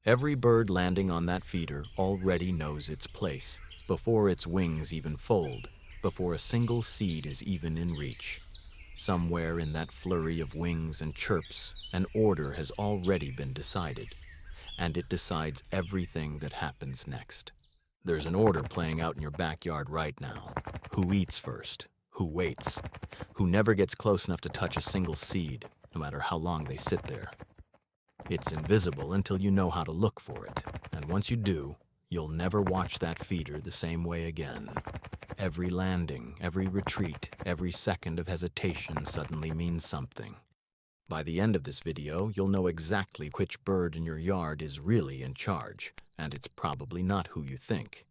Every bird landing on that feeder already knows its place, before its wings even fold, before a single seed is even in reach. Somewhere in that flurry of wings and chirps, an order has already been decided, and it decides everything that happens next. There's an order playing out in your backyard right now. Who eats first? Who waits? Who never gets close enough to touch a single seed, no matter how long they sit there? It's invisible until you know how to look for it, and once you do, you'll never watch that feeder the same way again. Every landing, every retreat, every second of hesitation suddenly means something. By the end of this video, you'll know exactly which bird in your yard is really in charge, and it's probably not who you think.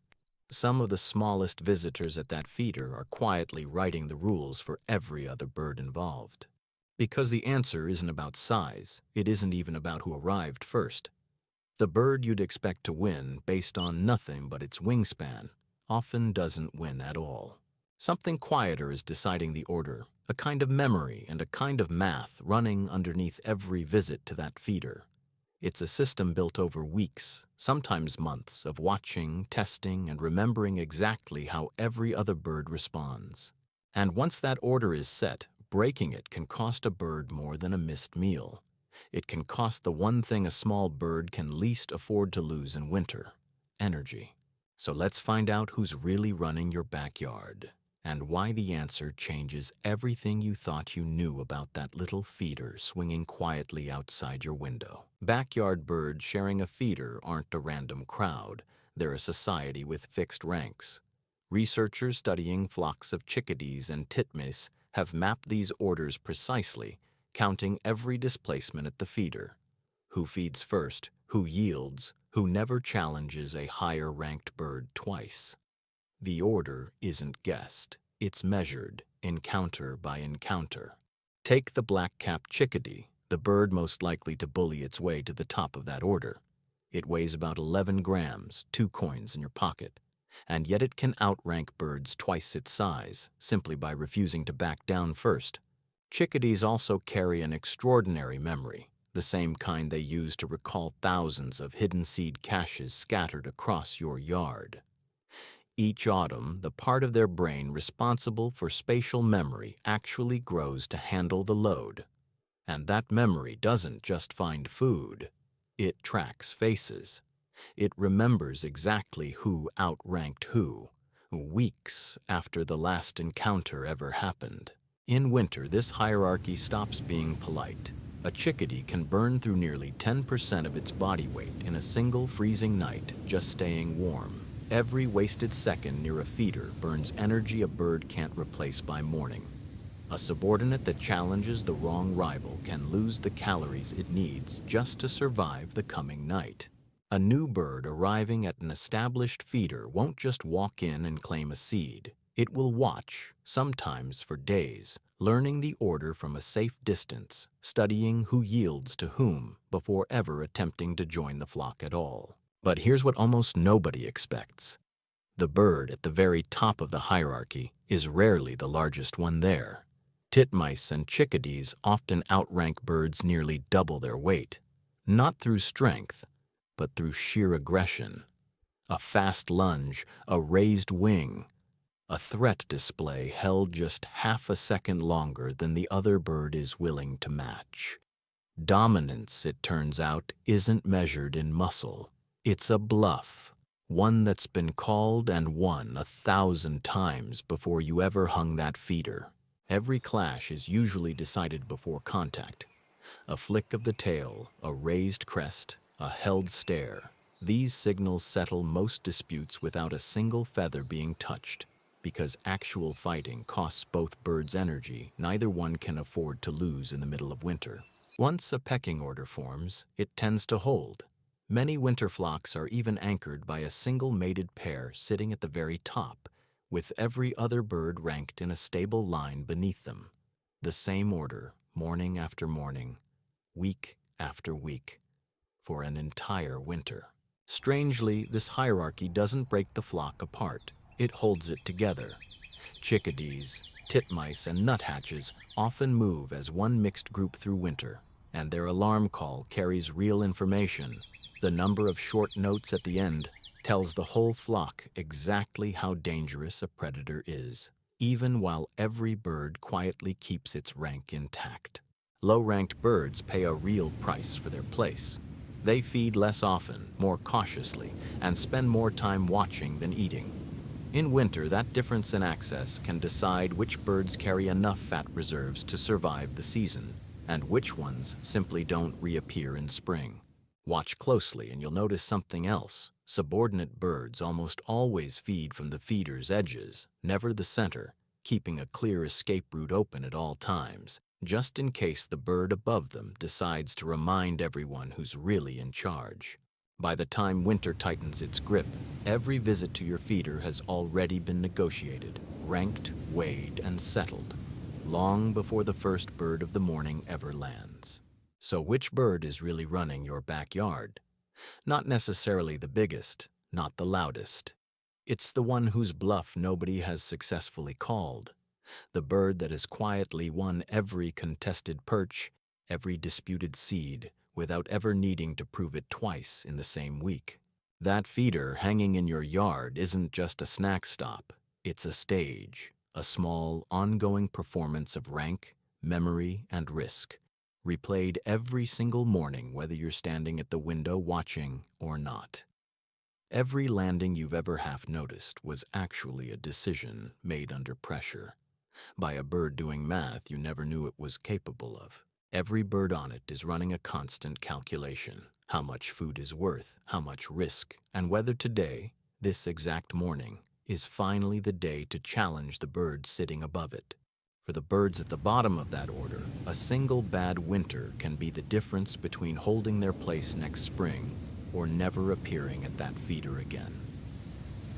Some of the smallest visitors at that feeder are quietly writing the rules for every other bird involved. Because the answer isn't about size, it isn't even about who arrived first. The bird you'd expect to win based on nothing but its wingspan often doesn't win at all. Something quieter is deciding the order, a kind of memory and a kind of math running underneath every visit to that feeder. It's a system built over weeks, sometimes months, of watching, testing, and remembering exactly how every other bird responds. And once that order is set, breaking it can cost a bird more than a missed meal. It can cost the one thing a small bird can least afford to lose in winter: energy. So let's find out who's really running your backyard, and why the answer changes everything you thought you knew about that little feeder swinging quietly outside your window. Backyard birds sharing a feeder aren't a random crowd. They're a society with fixed ranks. Researchers studying flocks of chickadees and titmice have mapped these orders precisely, counting every displacement at the feeder. Who feeds first, who yields, who never challenges a higher-ranked bird twice. The order isn't guessed, it's measured, encounter by encounter. Take the black-capped chickadee, the bird most likely to bully its way to the top of that order. It weighs about 11 grams, 2 coins in your pocket, and yet it can outrank birds twice its size, simply by refusing to back down first. Chickadees also carry an extraordinary memory, the same kind they use to recall thousands of hidden seed caches scattered across your yard. Each autumn, the part of their brain responsible for spatial memory actually grows to handle the load. And that memory doesn't just find food. It tracks faces. It remembers exactly who outranked who, weeks after the last encounter ever happened. In winter, this hierarchy stops being polite. A chickadee can burn through nearly 10% of its body weight in a single freezing night just staying warm. Every wasted second near a feeder burns energy a bird can't replace by morning. A subordinate that challenges the wrong rival can lose the calories it needs just to survive the coming night. A new bird arriving at an established feeder won't just walk in and claim a seed. It will watch, sometimes for days, learning the order from a safe distance, studying who yields to whom before ever attempting to join the flock at all. But here's what almost nobody expects. The bird at the very top of the hierarchy is rarely the largest one there. Titmice and chickadees often outrank birds nearly double their weight, not through strength, but through sheer aggression. A fast lunge, a raised wing, a threat display held just half a second longer than the other bird is willing to match. Dominance, it turns out, isn't measured in muscle. It's a bluff, one that's been called and won 1,000 times before you ever hung that feeder. Every clash is usually decided before contact. A flick of the tail, a raised crest, a held stare. These signals settle most disputes without a single feather being touched. Because actual fighting costs both birds energy, neither one can afford to lose in the middle of winter. Once a pecking order forms, it tends to hold. Many winter flocks are even anchored by a single mated pair sitting at the very top, with every other bird ranked in a stable line beneath them. The same order, morning after morning, week after week, for an entire winter. Strangely, this hierarchy doesn't break the flock apart. It holds it together. Chickadees, titmice, and nuthatches often move as one mixed group through winter, and their alarm call carries real information. The number of short notes at the end tells the whole flock exactly how dangerous a predator is, even while every bird quietly keeps its rank intact. Low-ranked birds pay a real price for their place. They feed less often, more cautiously, and spend more time watching than eating. In winter, that difference in access can decide which birds carry enough fat reserves to survive the season, and which ones simply don't reappear in spring. Watch closely and you'll notice something else. Subordinate birds almost always feed from the feeder's edges, never the center, keeping a clear escape route open at all times, just in case the bird above them decides to remind everyone who's really in charge. By the time winter tightens its grip, every visit to your feeder has already been negotiated, ranked, weighed, and settled, long before the first bird of the morning ever lands. So which bird is really running your backyard? Not necessarily the biggest, not the loudest. It's the one whose bluff nobody has successfully called. The bird that has quietly won every contested perch, every disputed seed, without ever needing to prove it twice in the same week. That feeder hanging in your yard isn't just a snack stop. It's a stage, a small, ongoing performance of rank, memory, and risk, replayed every single morning whether you're standing at the window watching or not. Every landing you've ever half noticed was actually a decision made under pressure, by a bird doing math you never knew it was capable of. Every bird on it is running a constant calculation: how much food is worth, how much risk, and whether today, this exact morning, is finally the day to challenge the bird sitting above it. For the birds at the bottom of that order, a single bad winter can be the difference between holding their place next spring or never appearing at that feeder again.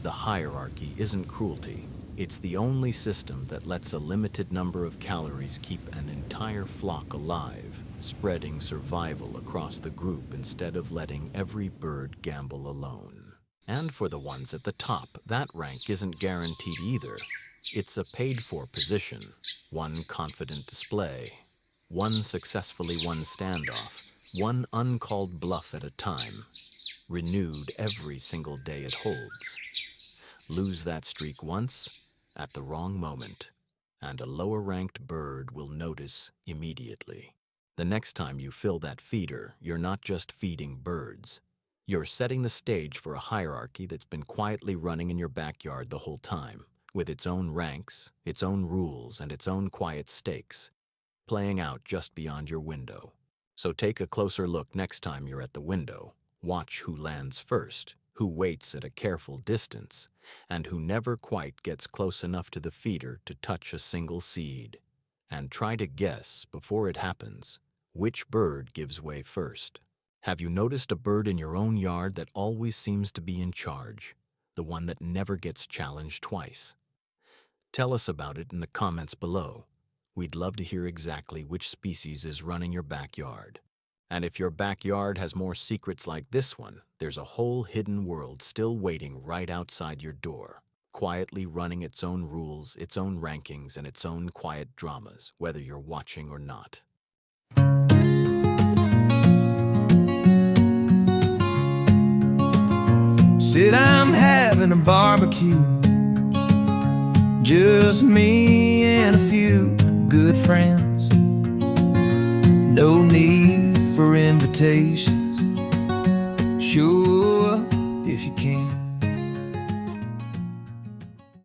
The hierarchy isn't cruelty. It's the only system that lets a limited number of calories keep an entire flock alive, spreading survival across the group instead of letting every bird gamble alone. And for the ones at the top, that rank isn't guaranteed either. It's a paid-for position, one confident display, one successfully won standoff, one uncalled bluff at a time, renewed every single day it holds. Lose that streak once, at the wrong moment, and a lower-ranked bird will notice immediately. The next time you fill that feeder, you're not just feeding birds. You're setting the stage for a hierarchy that's been quietly running in your backyard the whole time, with its own ranks, its own rules, and its own quiet stakes, playing out just beyond your window. So take a closer look next time you're at the window. Watch who lands first, who waits at a careful distance, and who never quite gets close enough to the feeder to touch a single seed. And try to guess, before it happens, which bird gives way first. Have you noticed a bird in your own yard that always seems to be in charge, the one that never gets challenged twice? Tell us about it in the comments below. We'd love to hear exactly which species is running your backyard. And if your backyard has more secrets like this one, there's a whole hidden world still waiting right outside your door, quietly running its own rules, its own rankings, and its own quiet dramas, whether you're watching or not. Said I'm having a barbecue, just me and a few good friends. No need for invitations, sure, if you can.